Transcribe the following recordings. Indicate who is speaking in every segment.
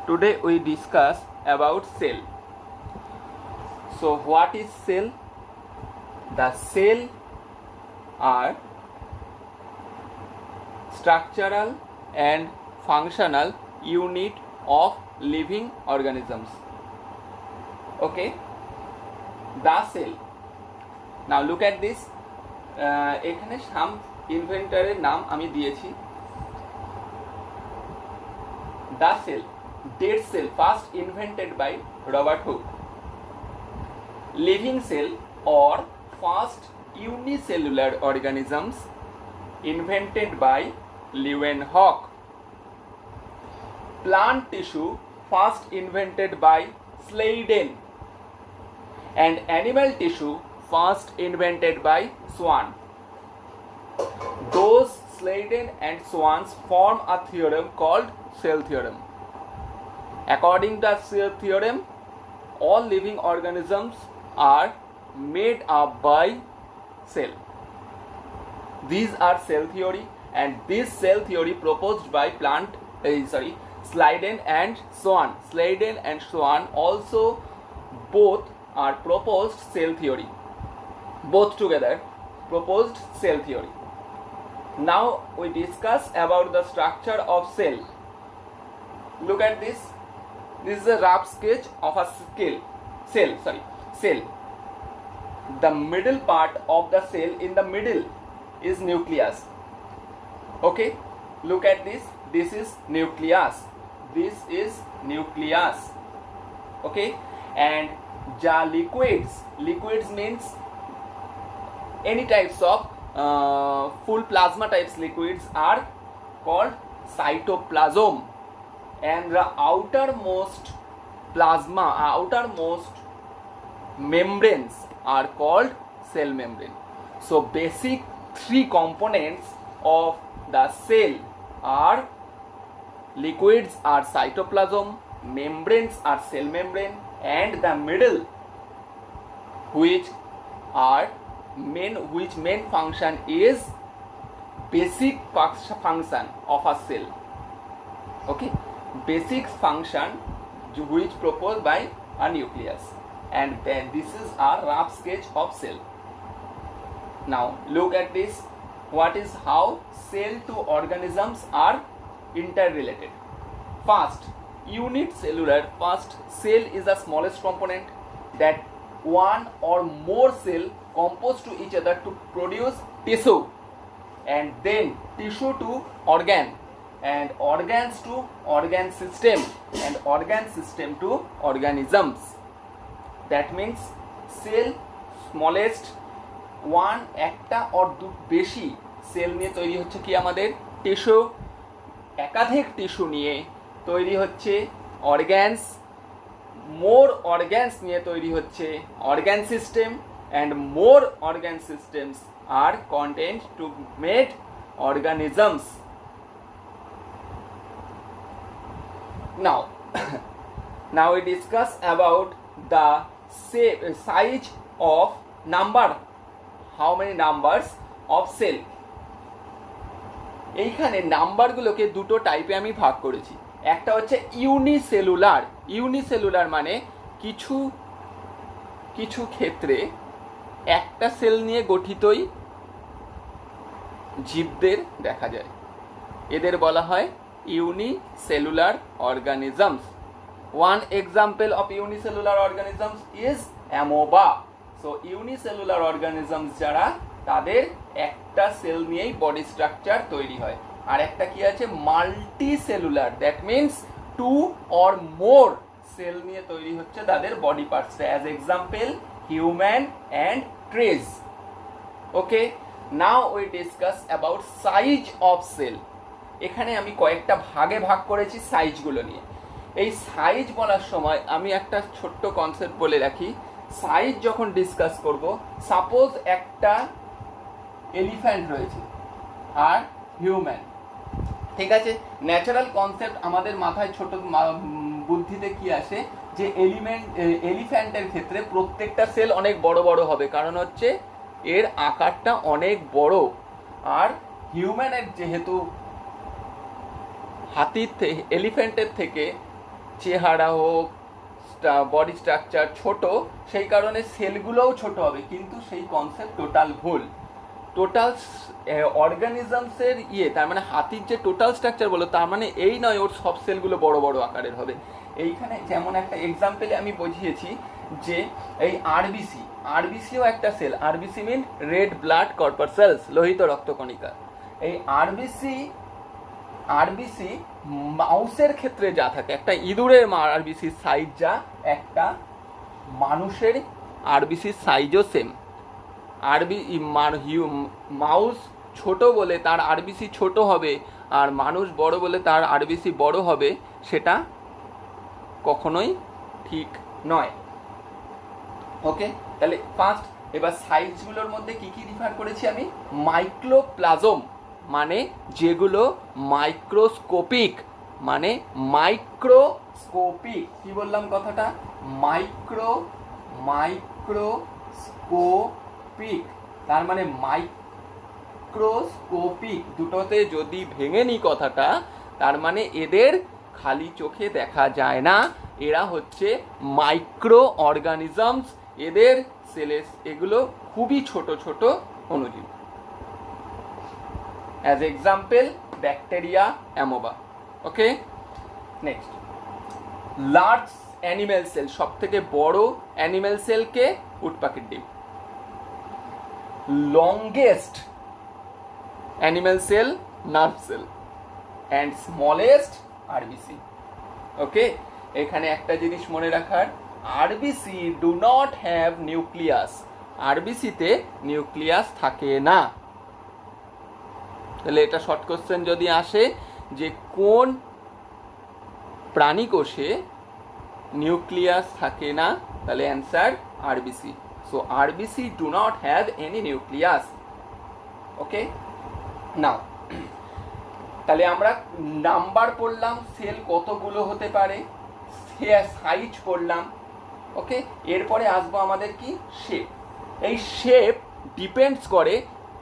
Speaker 1: Today we discuss about cell. So what is cell? The cell are structural and functional unit of living organisms. Okay, the cell. Now look at this. এখানে সাম ইনভেন্টরের নাম আমি দিয়েছি the cell, dead cell, first invented by Robert Hooke. Living cell or first unicellular organisms invented by Leeuwenhoek. Plant tissue first invented by Sladen, and animal tissue first invented by Swan. Those Sladen and Swans form a theorem called cell theorem. According to the cell theorem, all living organisms are made up by cell. These are cell theory, and this cell theory proposed by Sladen and Swan. Sladen and Swan also both are proposed cell theory. Both together proposed cell theory. Now we discuss about the structure of cell. Look at this. This is a rough sketch of a cell. The middle part of the cell, in the middle is nucleus. Okay, look at this. This is nucleus. This is nucleus. Okay, and the liquids means any types of full plasma types liquids are called cytoplasm, and the outermost membranes are called cell membrane. So basic three components of the cell are liquids are cytoplasm, membranes are cell membrane, and the middle which main function is basic function of a cell. Okay, basic function which proposed by a nucleus, and then this is a rough sketch of cell. Now look at this. What is how cell to organisms are interrelated? First, unicellular. First, cell is the smallest component that one or more cell compose to each other to produce tissue, and then tissue to organ, and organs to organ system, and organ system to organisms. That means cell smallest, one একটা or বেশি sell নিয়ে তৈরি হচ্ছে কি আমাদের tissue, একাধিক tissue নিয়ে তৈরি হচ্ছে অর্গ্যানস, মোর অর্গ্যানস নিয়ে তৈরি হচ্ছে organ system, and more organ systems are contained to make organisms. Now we discuss about the size of number. How many numbers of cell? এইখানে নাম্বারগুলোকে দুটো টাইপে আমি ভাগ করেছি. একটা হচ্ছে ইউনিসেলুলার মানে কিছু ক্ষেত্রে একটা সেল নিয়ে গঠিতই জীবদের দেখা যায়, এদের বলা হয় unicellular organisms. One example of unicellular organisms is amoeba. So unicellular organisms যারা, তাদের একটা সেল নিয়েই বডি স্ট্রাকচার তৈরি হয়. আর একটা কি আছে multi cellular, that means two or more cell নিয়ে তৈরি হচ্ছে তাদের body parts. As example human and trees. Okay, now we discuss about size of cell. এখানে আমি কয়েকটা ভাগে ভাগ করেছি সাইজগুলো নিয়ে. এই সাইজ বলার সময় আমি একটা ছোট্ট কনসেপ্ট বলে রাখি. সাইজ যখন ডিসকাস করব, সাপোজ একটা এলিফ্যান্ট রয়েছে আর হিউম্যান, ঠিক আছে, ন্যাচারাল কনসেপ্ট আমাদের মাথায় ছোট বুদ্ধিতে কি আসে যে এলিফ্যান্টের ক্ষেত্রে প্রত্যেকটা সেল অনেক বড় বড় হবে, কারণ হচ্ছে এর আকারটা অনেক বড়. আর হিউম্যানের যেহেতু এলিফ্যান্টের থেকে চেহারা হোক, বডি স্ট্রাকচার ছোট, সেই কারণে সেলগুলোও ছোট হবে, কিন্তু সেই কনসেপ্ট টোটাল ভুল। টোটাল অর্গানিজমসের তার মানে হাতির যে টোটাল স্ট্রাকচার বলো, তার মানে এই নয় ওর সব সেলগুলো বড় বড় আকারের হবে। এইখানে যেমন একটা এক্সাম্পলে আমি বুঝিয়েছি যে এই আরবিসিও একটা সেল। আরবিসি মিন রেড ব্লাড কর্পাসেলস, লোহিত রক্তকণিকা। এই আরবিসি মাউসের ক্ষেত্রে যা থাকে, একটা ইঁদুরের আরবিসির সাইজ যা, একটা মানুষের আরবিসির সাইজও সেম। মাউস ছোট বলে তার আরবিসি ছোট হবে, আর মানুষ বড় বলে তার আরবিসি বড় হবে, সেটা কখনোই ঠিক নয়। ওকে, তাহলে ফার্স্ট এবার সাইজগুলোর মধ্যে কি কি রিফার করেছি আমি? মাইক্রোপ্লাজম মানে যেগুলো মাইক্রোস্কোপিক, মানে মাইক্রোস্কোপিক, কি বললাম কথাটা? মাইক্রোস্কোপিক, তার মানে মাইক্রোস্কোপিক দুটোতে যদি ভেঙে নি কথাটা, তার মানে এদের খালি চোখে দেখা যায় না, এরা হচ্ছে মাইক্রো অর্গানিজমস, এদের সেলেস এগুলো খুবই ছোট ছোট অণুজীব। As example bacteria, amoeba. Okay, next large animal cell, সব থেকে বড় অ্যানিম্যাল সেলকে উটপাখির ডিম। Longest animal cell nerve cell, and smallest RBC. Okay, এখানে একটা জিনিস মনে রাখার, RBC do not have nucleus, আরবিসিতে নিউক্লিয়াস থাকে না। তাহলে এটা শর্ট কোশ্চেন যদি আসে যে কোন প্রাণী কোষে নিউক্লিয়াস থাকে না, তাহলে answer RBC. So RBC do not have any nucleus. Okay, now তাহলে আমরা নাম্বার পড়লাম, সেল কতগুলো হতে পারে, সাইজ পড়লাম। ওকে, এরপরে আসবো আমাদের কি? শেপ। এই শেপ ডিপেন্ডস করে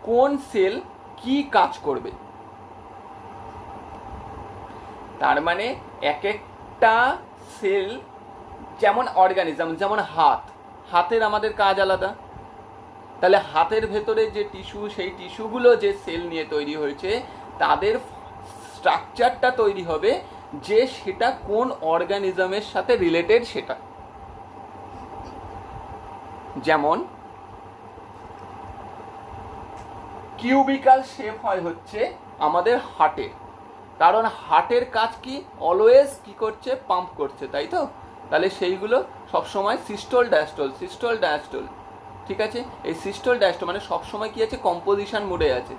Speaker 1: কোন সেল কি কাজ করবে। তার মানে এক একটা সেল, যেমন অর্গানিজম, যেমন হাতের আমাদের কাজ আলাদা, তাহলে হাতের ভেতরে যে টিস্যু, সেই টিস্যুগুলো যে সেল নিয়ে তৈরি হয়েছে, তাদের স্ট্রাকচারটা তৈরি হবে যে সেটা কোন অর্গানিজমের সাথে রিলেটেড সেটা। যেমন কিউবিক্যাল শেপ হয় হচ্ছে আমাদের হার্টের, কারণ হার্টের কাজ কি? অলওয়েজ কি করছে? পাম্প করছে, তাই তো? তাহলে সেইগুলো সবসময় সিস্টোল ডায়াস্টোল, ঠিক আছে? এই সিস্টোল ডায়াস্টোল মানে সবসময় কি আছে? কম্পোজিশন মোডে আছে।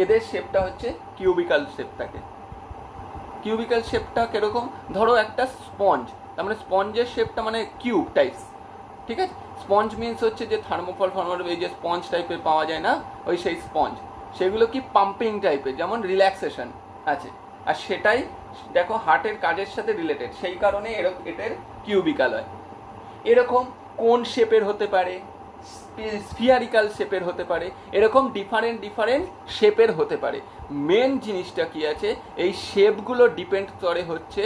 Speaker 1: এদের শেপটা হচ্ছে কিউবিক্যাল শেপ থাকে। কিউবিক্যাল শেপটা কিরকম? ধরো একটা স্পঞ্জ, তার মানে স্পঞ্জের শেপটা মানে কিউব টাইপস, ঠিক আছে? স্পঞ্জ মিনস হচ্ছে যে থার্মোকল এই যে স্পঞ্জ টাইপের পাওয়া যায় না, ওই সেই স্পঞ্জ, সেগুলো কি পাম্পিং টাইপের, যেমন রিল্যাক্সেশন আছে, আর সেটাই দেখো হার্টের কাজের সাথে রিলেটেড, সেই কারণে এদের কিউবিক্যাল হয়। এরকম কোন শেপের হতে পারে? স্ফিয়ারিক্যাল শেপের হতে পারে, এরকম ডিফারেন্ট শেপের হতে পারে। মেন জিনিসটা কি আছে? এই শেপগুলো ডিপেন্ড করে হচ্ছে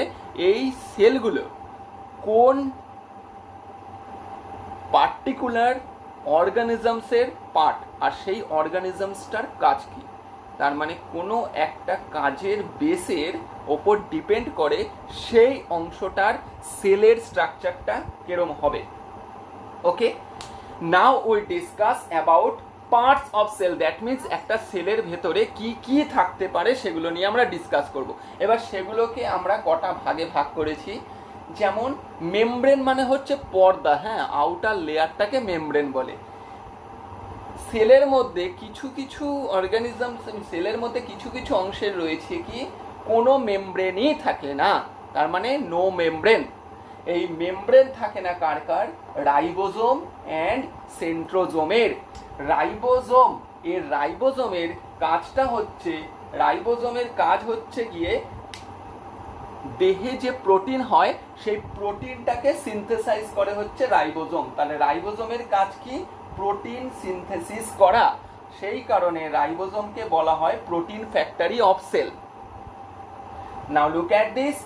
Speaker 1: এই সেলগুলো কোন পার্টিকুলার অর্গানিজমসের পার্ট, আর সেই অর্গানিজমসটার কাজ কি। তার মানে কোনো একটা কাজের বেসের ওপর ডিপেন্ড করে সেই অংশটার সেলের স্ট্রাকচারটা কিরম হবে। Okay, now we discuss about parts of cell, that means একটা সেলের ভেতরে কি কি থাকতে পারে সেগুলো নিয়ে আমরা ডিসকাস করব। এবার সেগুলোকে আমরা কটা ভাগে ভাগ করেছি। যেমন মেমব্রেন মানে হচ্ছে পর্দা, হ্যাঁ, আউটার লেয়ারটাকে মেমব্রেন বলে। সেলের মধ্যে কিছু কিছু অর্গানিজম, সেলের মধ্যে কিছু কিছু অংশের রয়েছে কি কোনো মেমব্রেনই থাকে না, তার মানে নো মেমব্রেন। এই মেমব্রেন থাকে না কার কার? Ribosome and সেন্ট্রোজোমের। রাইবোজোমের কাজটা হচ্ছে, রাইবোজোমের কাজ হচ্ছে গিয়ে দেহে যে প্রোটিন হয় সেই প্রোটিনটাকে সিনথেসাইজ করে হচ্ছে রাইবোজোম। তাহলে রাইবোজোমের কাজ কি? প্রোটিন সিনথেসিস করা। সেই কারণে রাইবোজোমকে বলা হয় protein factory of cell. Now look at this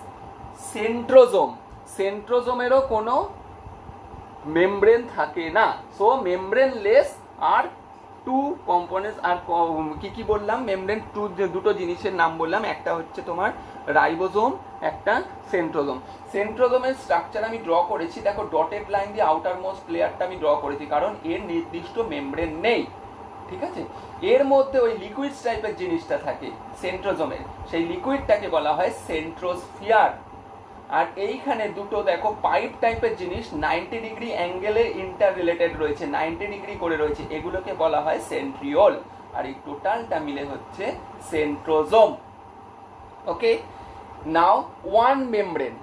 Speaker 1: centrosome. সেন্ট্রোজোমেরও কোনো মেমব্রেন থাকে না। সো মেমব্রেনলেস আর টু কম্পোনেন্টস। আর কি কি বললাম? মেমব্রেন দুটো জিনিসের নাম বললাম, একটা হচ্ছে তোমার রাইবোজোম, একটা সেন্ট্রোজোম। সেন্ট্রোজোমের স্ট্রাকচার আমি ড্র করেছি, দেখো ডটেড লাইন দিয়ে আউটার মোস্ট লেয়ারটা আমি ড্র করেছি, কারণ এর নির্দিষ্ট মেমব্রেন নেই, ঠিক আছে। এর মধ্যে ওই লিকুইড টাইপের জিনিসটা থাকে সেন্ট্রোজোমের, সেই লিকুইডটাকে বলা হয় সেন্ট্রোস্ফিয়ার। আর এইখানে দুটো দেখো পাইপ টাইপের জিনিস 90 ডিগ্রি অ্যাঙ্গেলে ইন্টার রিলেটেড রয়েছে, 90 ডিগ্রি করে রয়েছে, এগুলোকে বলা হয় সেন্ট্রিওল। আর এই টোটালটা মিলে হচ্ছে সেন্ট্রোজোম। ওকে, নাও ওয়ান মেমব্রেন,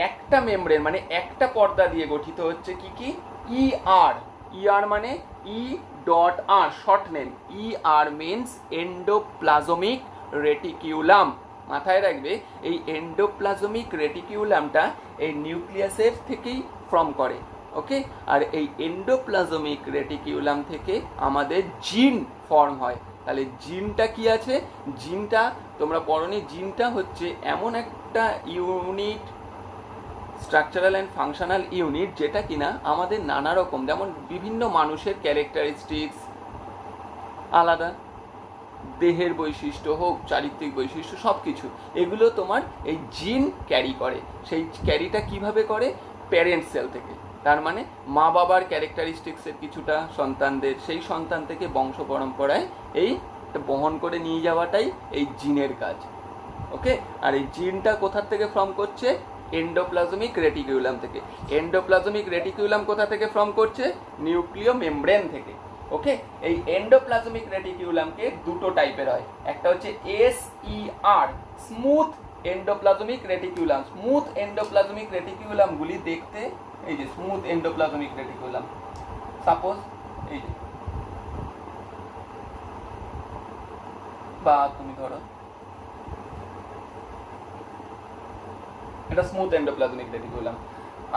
Speaker 1: একটা মেমব্রেন মানে একটা পর্দা দিয়ে গঠিত হচ্ছে কি কি? ER। ER মানে E dot R, short name. ER means endoplasmic reticulum. মাথায় রাখবে এই এন্ডোপ্লাজমিক রেটিকিউলামটা এই নিউক্লিয়াসের থেকেই ফর্ম করে। ওকে, আর এই এন্ডোপ্লাজমিক রেটিকিউলাম থেকে আমাদের জিন ফর্ম হয়। তাহলে জিনটা কি আছে? জিনটা তোমরা পড়নি, জিনটা হচ্ছে এমন একটা unit, structural and functional unit, যেটা কিনা আমাদের নানা রকম, যেমন বিভিন্ন মানুষের ক্যারেক্টারিস্টিক্স আলাদা, দেহের বৈশিষ্ট্য হোক, চারিত্রিক বৈশিষ্ট্য, সব কিছু এগুলো তোমার এই জিন ক্যারি করে। সেই ক্যারিটা কিভাবে করে? প্যারেন্ট সেল থেকে। তার মানে মা বাবার ক্যারেক্টারিস্টিক্সের কিছুটা সন্তানদের, সেই সন্তান থেকে বংশ পরম্পরায় এই বহন করে নিয়ে যাওয়াটাই এই জিনের কাজ। ওকে, আর এই জিনটা কোথার থেকে ফর্ম করছে? এন্ডোপ্লাজমিক রেটিকিউলাম থেকে। এন্ডোপ্লাজমিক রেটিকিউলাম কোথা থেকে ফর্ম করছে? নিউক্লিয় মেমব্রেন থেকে। ওকে, এই এন্ডোপ্লাজমিক রেটিকিউলামকে দুটো টাইপের হয়, একটা হচ্ছে SER, smooth endoplasmic reticulum. Smooth endoplasmic রেটিকিউলামগুলি দেখতে এই যে স্মুথ এন্ডোপ্লাজমিক রেটিকিউলাম, সাপোজ এই যে, বা তুমি ধরো এটা স্মুথ এন্ডোপ্লাজমিক রেটিকুলাম।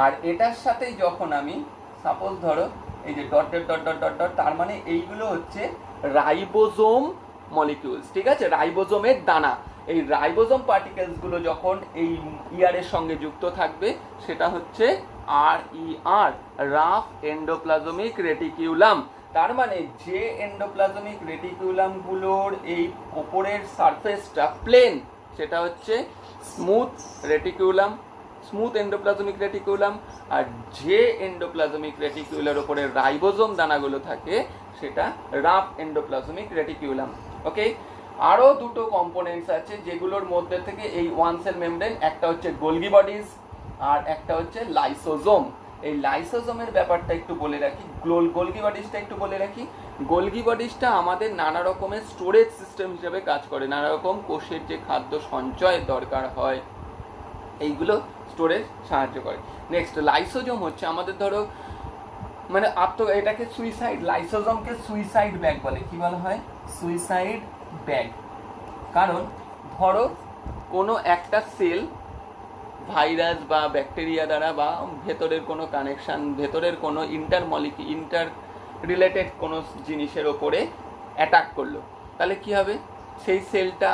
Speaker 1: আর এটার সাথেই যখন আমি সাপোজ ধরো এই যে dot dot dot dot dot dot, তার মানে এইগুলো হচ্ছে রাইবোজোম মলিকিউলস, ঠিক আছে, রাইবোজোমের দানা। এই রাইবোজোম পার্টিকেলসগুলো যখন এই ইয়ারের সঙ্গে যুক্ত থাকবে, সেটা হচ্ছে RER, রাফ এন্ডোপ্লাজমিক রেটিকিউলাম। তার মানে যে এন্ডোপ্লাজমিক রেটিকিউলামগুলোর এই ওপরের সারফেসটা প্লেন, সেটা হচ্ছে smooth reticulum, smooth endoplasmic reticulum. আর যে এন্ডোপ্লাজমিক রেটিকিউলার উপরে রাইবোজোম দানাগুলো থাকে, সেটা রাফ এন্ডোপ্লাজমিক রেটিকিউলাম। ওকে, আরও দুটো কম্পোনেন্টস আছে যেগুলোর মধ্যে থেকে এই ওয়ান সেল মেমব্রেন, একটা হচ্ছে গোলগি বডিজ আর একটা হচ্ছে লাইসোজোম। এই লাইসোজোমের ব্যাপারটা একটু বলে রাখি, গোলগি বডিজটা একটু বলে রাখি। গোলগি বডিজটা আমাদের নানা রকমের স্টোরেজ সিস্টেম হিসেবে কাজ করে, নানা রকম কোষের যে খাদ্য সঞ্চয়ের দরকার হয়, এইগুলো স্টোরেজ সাহায্য করে। নেক্সট লাইসোজোম হচ্ছে আমাদের ধরো মানে এটাকে সুইসাইড, লাইসোজোমকে সুইসাইড ব্যাগ বলে। কি বলা হয়? Suicide bag. কারণ ধরো কোনো একটা সেল ভাইরাস বা ব্যাকটেরিয়া দ্বারা বা ভেতরের কোনো কানেকশান, ভেতরের কোনো ইন্টার রিলেটেড কোনো জিনিসের ওপরে অ্যাটাক করলো, তাহলে কি হবে? সেই সেলটা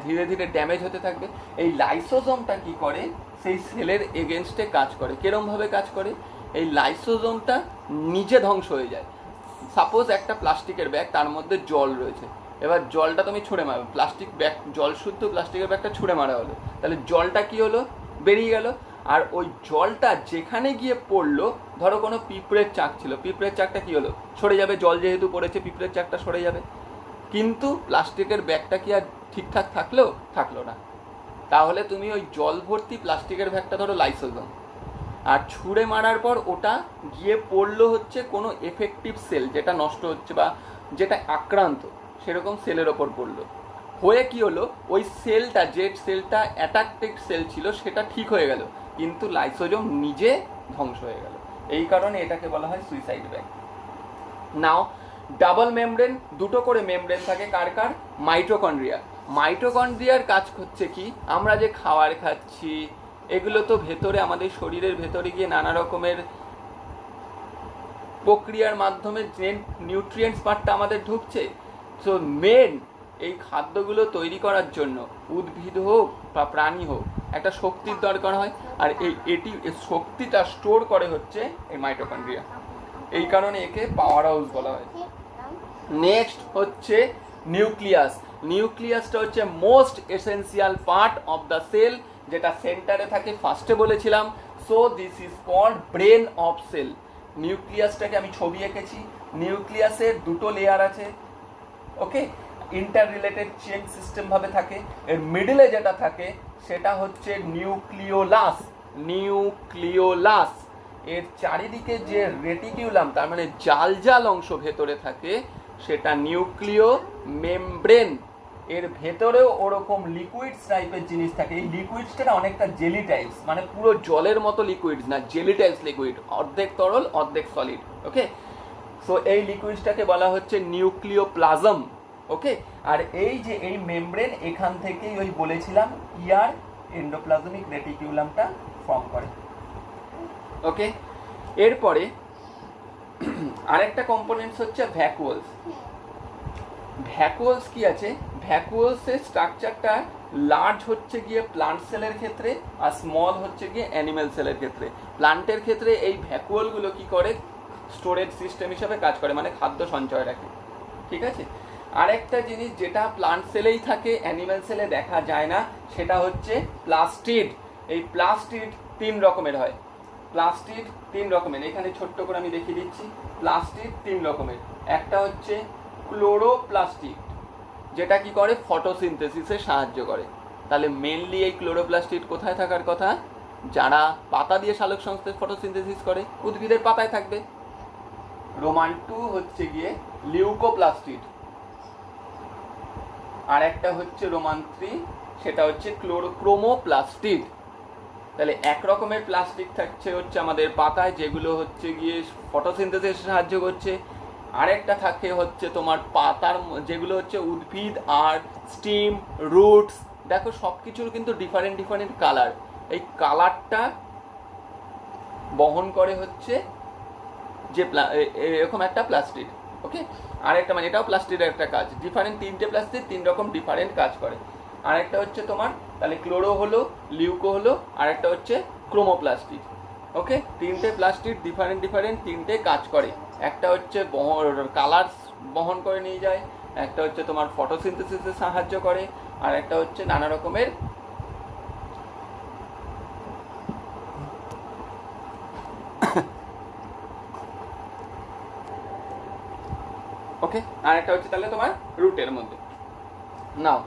Speaker 1: ধীরে ধীরে ড্যামেজ হতে থাকবে। এই লাইসোজোমটা কি করে? সেই সেলের এগেনস্টে কাজ করে। কিরমভাবে কাজ করে? এই লাইসোজোমটা নিজে ধ্বংস হয়ে যায়। সাপোজ একটা প্লাস্টিকের ব্যাগ, তার মধ্যে জল রয়েছে, এবার জলটা তুমি ছুঁড়ে মারবে, প্লাস্টিক ব্যাগ, জল শুদ্ধ প্লাস্টিকের ব্যাগটা ছুঁড়ে মারা হলো, তাহলে জলটা কি হলো? বেরিয়ে গেল। আর ওই জলটা যেখানে গিয়ে পড়লো, ধরো কোনো পিঁপড়ের চাক ছিল, পিঁপড়ের চাকটা কি হলো? সরে যাবে, জল যেহেতু পড়েছে পিঁপড়ের চাকটা সরে যাবে। কিন্তু প্লাস্টিকের ব্যাগটা কি আর ঠিকঠাক থাকলো না। তাহলে তুমি ওই জল ভর্তি প্লাস্টিকের ব্যাগটা ধরো লাইসোজোম, আর ছুঁড়ে মারার পর ওটা গিয়ে পড়লো হচ্ছে কোনো এফেক্টিভ সেল, যেটা নষ্ট হচ্ছে বা যেটা আক্রান্ত, সেরকম সেলের ওপর পড়লো। হয়ে কি হলো? ওই সেলটা, যে সেলটা অ্যাটাকটেড সেল ছিল, সেটা ঠিক হয়ে গেল, কিন্তু লাইসোজোম নিজে ধ্বংস হয়ে গেল। এই কারণে এটাকে বলা হয় সুইসাইড ব্যাগ। নাও ডাবল মেমব্রেন, দুটো করে মেমব্রেন থাকে কার কার? মাইটোকন্ড্রিয়া। মাইটোকন্ড্রিয়ার কাজ হচ্ছে কি? আমরা যে খাবার খাচ্ছি, এগুলো তো ভেতরে আমাদের শরীরের ভেতরে গিয়ে নানা রকমের প্রক্রিয়ার মাধ্যমে যে নিউট্রিয়েন্টস পার্টটা আমাদের ঢুকছে। সো মেন এই খাদ্যগুলো তৈরি করার জন্য, উদ্ভিদ হোক বা প্রাণী হোক, একটা শক্তির দরকার হয়, আর এই শক্তিটা স্টোর করে হচ্ছে এই মাইটোকন্ড্রিয়া। এই কারণে একে পাওয়ার হাউস বলা হয়। নেক্সট হচ্ছে নিউক্লিয়াস। নিউক্লিয়াসটা হচ্ছে most essential part of the cell, যেটা সেন্টারে থাকে, ফার্স্টে বলেছিলাম। So this is called brain of cell. নিউক্লিয়াসটাকে আমি ছবি এঁকেছি। নিউক্লিয়াসের দুটো লেয়ার আছে, okay, interrelated chain system ভাবে থাকে। এর মিডলে যেটা থাকে সেটা হচ্ছে নিউক্লিওলাস। নিউক্লিওলাস এর চারিদিকে যে রেটিকিউলাম, তার মানে জাল জাল অংশ ভেতরে থাকে, সেটা নিউক্লিও মেমব্রেন। এর ভেতরেও ওরকম লিকুইডস টাইপের জিনিস থাকে। এই লিকুইডসটা অনেকটা জেলি টাইপস, মানে পুরো জলের মতো লিকুইডস না, জেলি টাইপস লিকুইড, অর্ধেক তরল অর্ধেক সলিড, ওকে। সো এই লিকুইডসটাকে বলা হচ্ছে নিউক্লিওপ্লাজম, ওকে। আর এই যে এই মেমব্রেন, এখান থেকেই ওই বলেছিলাম ইয়ার এন্ডোপ্লাজমিক রেটিকিউলামটা ফর্ম করে, ওকে। এরপরে আরেকটা কম্পোনেন্টস হচ্ছে ভ্যাকুয়ালস। ভ্যাকুয়ালস কি আছে? ভ্যাকুয়ালসের স্ট্রাকচারটা লার্জ হচ্ছে গিয়ে প্লান্ট সেলের ক্ষেত্রে, আর স্মল হচ্ছে গিয়ে অ্যানিম্যাল সেলের ক্ষেত্রে। প্লান্টের ক্ষেত্রে এই ভ্যাকুয়ালগুলো কি করে? স্টোরেজ সিস্টেম হিসাবে কাজ করে, মানে খাদ্য সঞ্চয় রাখে, ঠিক আছে। আরেকটা জিনিস যেটা প্লান্ট সেলেই থাকে, অ্যানিম্যাল সেলে দেখা যায় না, সেটা হচ্ছে প্লাস্টিড। এই প্লাস্টিড 3 রকমের হয়। প্লাস্টিড 3 রকমের, এখানে ছোট্ট করে আমি দেখিয়ে দিচ্ছি। প্লাস্টিড 3 রকমের। একটা হচ্ছে ক্লোরোপ্লাস্টিড, যেটা কি করে? ফটোসিনথেসিসে সাহায্য করে। তাহলে মেনলি এই ক্লোরোপ্লাস্টিড কোথায় থাকার কথা? যারা পাতা দিয়ে সালোক সংশ্লেষ ফটোসিনথেসিস করে, উদ্ভিদের পাতায় থাকবে। রোমান 2 হচ্ছে গিয়ে লিউকোপ্লাস্টিড, আর একটা হচ্ছে রোমান 3, সেটা হচ্ছে ক্রোমোপ্লাস্টিড। তাহলে এক রকমের প্লাস্টিক থাকছে হচ্ছে আমাদের পাতায়, যেগুলো হচ্ছে গিয়ে ফটোসিনথেসিসে সাহায্য করছে। আরেকটা থাকে হচ্ছে তোমার পাতার, যেগুলো হচ্ছে উদ্ভিদ আর স্টিম, রুটস। দেখো সব কিছুর কিন্তু ডিফারেন্ট ডিফারেন্ট কালার। এই কালারটা বহন করে হচ্ছে যে এরকম একটা প্লাস্টিড, ওকে। আরেকটা, মানে এটাও প্লাস্টিডের একটা কাজ। ডিফারেন্ট 3টে প্লাস্টিড 3 রকম ডিফারেন্ট কাজ করে। আরেকটা হচ্ছে তোমার, তাহলে ক্লোরো হলো, লিউকো হলো, আরেকটা হচ্ছে ক্রোমোপ্লাস্টিড, ওকে। 3টে প্লাস্টিড ডিফারেন্ট ডিফারেন্ট 3টে কাজ করে। একটা হচ্ছে কালার বহন করে নিয়ে যায়, একটা হচ্ছে তোমার ফটোসিনথেসিসে সাহায্য করে, আর একটা হচ্ছে নানা রকমের ওকে, আর একটা হচ্ছে তাহলে তোমার রুটের মধ্যে। নাও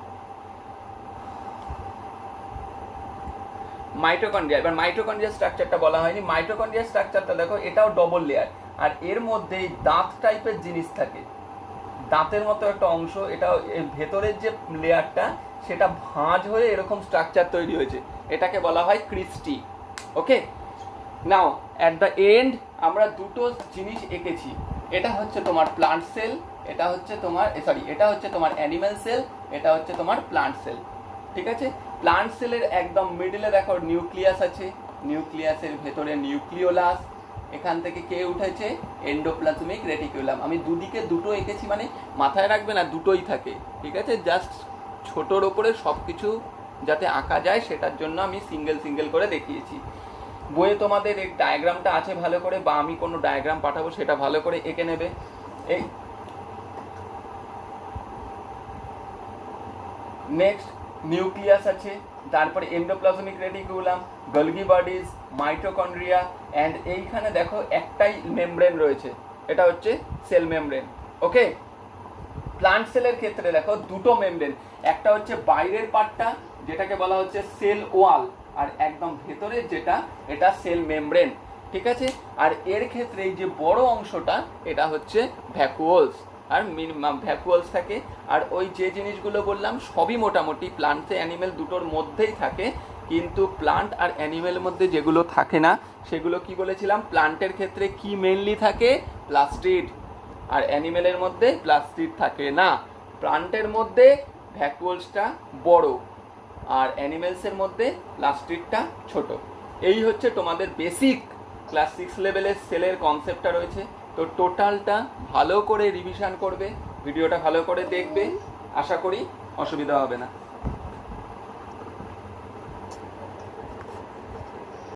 Speaker 1: মাইটোকন্ড্রিয়া। এবার মাইটোকন্ড্রিয়া স্ট্রাকচারটা বলা হয়নি। মাইটোকন্ড্রিয়া স্ট্রাকচারটা দেখো, এটাও ডবল লেয়ার, আর এর মধ্যে দাঁত টাইপের জিনিস থাকে, দাঁতের মতো একটা অংশ। এটা ভেতরের যে লেয়ারটা, সেটা ভাঁজ হয়ে এরকম স্ট্রাকচার তৈরি হয়েছে, এটাকে বলা হয় ক্রিস্টি, okay. Now at the end আমরা দুটো জিনিস এঁকেছি। এটা হচ্ছে তোমার প্লান্ট সেল, এটা হচ্ছে তোমার এটা হচ্ছে তোমার অ্যানিম্যাল সেল, এটা হচ্ছে তোমার প্লান্ট সেল, ঠিক আছে। প্লান্ট সেলের একদম মিডলে দেখো নিউক্লিয়াস আছে, নিউক্লিয়াসের ভেতরে নিউক্লিওলাস, এখান থেকে কে উঠেছে? Endoplasmic reticulum. আমি দুদিকে দুটো এঁকেছি, মানে মাথায় রাখবে না দুটোই থাকে, ঠিক আছে। জাস্ট ছোটোর ওপরে সব কিছু যাতে আঁকা যায়, সেটার জন্য আমি সিঙ্গেল সিঙ্গেল করে দেখিয়েছি। বইয়ে তোমাদের এই ডায়াগ্রামটা আছে ভালো করে, বা আমি কোনো ডায়াগ্রাম পাঠাবো, সেটা ভালো করে এঁকে নেবে। এই নেক্সট নিউক্লিয়াস আছে, তারপরে endoplasmic reticulum, Golgi bodies, mitochondria, and এইখানে দেখো একটাই মেমব্রেন রয়েছে, এটা হচ্ছে সেল মেমব্রেন, ওকে। প্লান্ট সেলের ক্ষেত্রে দেখো দুটো মেমব্রেন, একটা হচ্ছে বাইরের পার্টটা, যেটাকে বলা হচ্ছে সেল ওয়াল, আর একদম ভেতরের যেটা, এটা সেল মেমব্রেন, ঠিক আছে। আর এর ক্ষেত্রে এই যে বড় অংশটা, এটা হচ্ছে ভ্যাকুয়ালস, আর মিনিমাম ভ্যাকুয়ালস থাকে। আর ওই যে জিনিসগুলো বললাম সবই মোটামুটি প্লান্ট অ্যানিমেল দুটোর মধ্যেই থাকে, কিন্তু প্লান্ট আর অ্যানিমেলের মধ্যে যেগুলো থাকে না, সেগুলো কি বলেছিলাম? প্লান্টের ক্ষেত্রে কি মেনলি থাকে? প্লাস্টিড। আর অ্যানিমেলের মধ্যে প্লাস্টিড থাকে না। প্লান্টের মধ্যে ভ্যাকুয়ালসটা বড়, আর অ্যানিমেলসের মধ্যে প্লাস্টিডটা ছোট। এই হচ্ছে তোমাদের বেসিক ক্লাস 6 লেভেলের সেলের কনসেপ্টটা রয়েছে। তো টোটালটা ভালো করে রিভিশন করবে, ভিডিওটা ভালো করে দেখবে, আশা করি অসুবিধা হবে না।